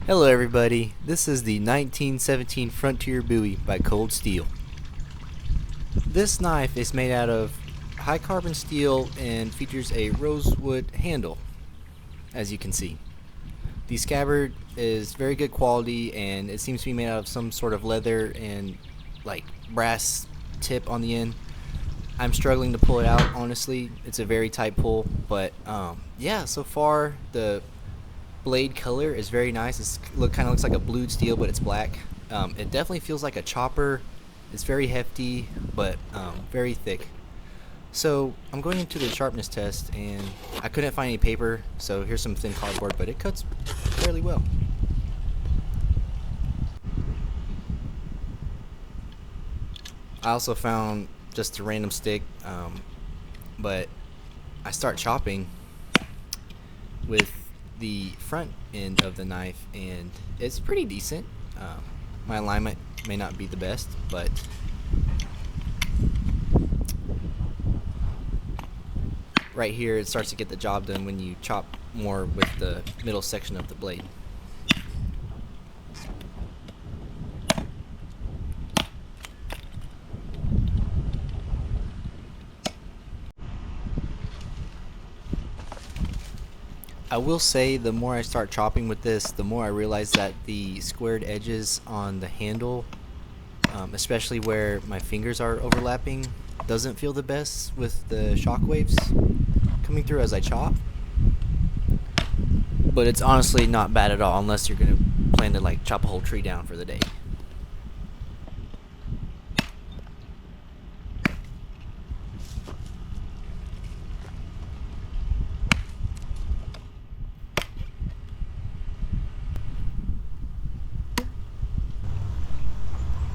Hello everybody, this is the 1917 Frontier Bowie by Cold Steel. This knife is made out of high carbon steel and features a rosewood handle, as you can see. The scabbard is very good quality and it seems to be made out of some sort of leather and like brass tip on the end. I'm struggling to pull it out, honestly. It's a very tight pull, but yeah, so far the blade color is very nice. It kind of looks like a blued steel, but it's black. It definitely feels like a chopper. It's very hefty, but very thick. So I'm going into the sharpness test, and I couldn't find any paper, so here's some thin cardboard, but it cuts fairly well. I also found just a random stick, but I start chopping with the front end of the knife, and it's pretty decent. My alignment may not be the best, but right here it starts to get the job done when you chop more with the middle section of the blade. I will say the more I start chopping with this, the more I realize that the squared edges on the handle, especially where my fingers are overlapping, doesn't feel the best with the shock waves coming through as I chop. But it's honestly not bad at all unless you're going to plan to like chop a whole tree down for the day.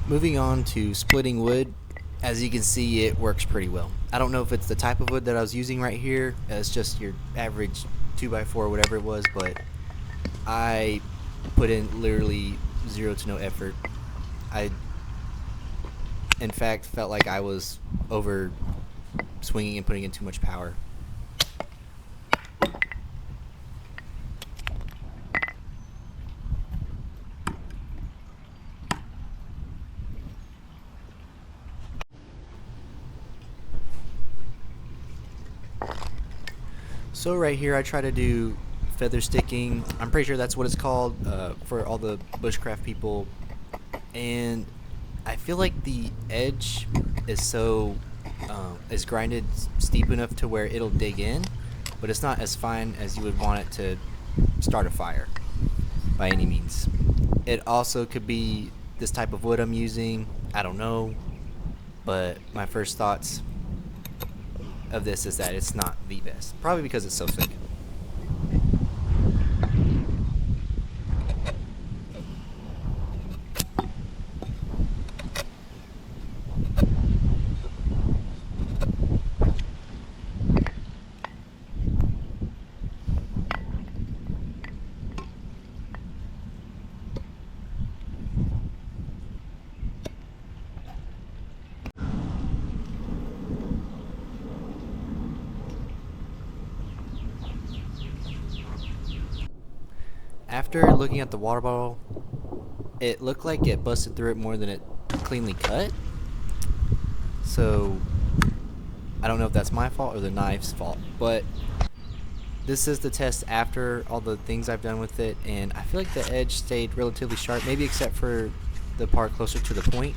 Moving on to splitting wood, as you can see it works pretty well. I don't know if it's the type of wood that I was using right here, it's just your average 2x4 whatever it was, but I put in literally zero to no effort. I in fact felt like I was over swinging and putting in too much power. So right here I try to do feather sticking. I'm pretty sure that's what it's called for all the bushcraft people. And I feel like the edge is grinded steep enough to where it'll dig in, but it's not as fine as you would want it to start a fire by any means. It also could be this type of wood I'm using. I don't know, but my first thoughts of this is that it's not the best, probably because it's so thick. After looking at the water bottle, it looked like it busted through it more than it cleanly cut. So I don't know if that's my fault or the knife's fault, but this is the test after all the things I've done with it, and I feel like the edge stayed relatively sharp, maybe except for the part closer to the point.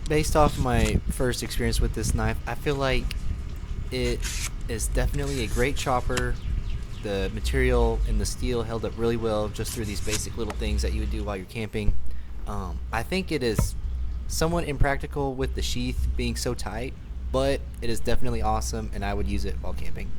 Based off my first experience with this knife, I feel like it is definitely a great chopper. The material and the steel held up really well just through these basic little things that you would do while you're camping. I think it is somewhat impractical with the sheath being so tight, but it is definitely awesome and I would use it while camping.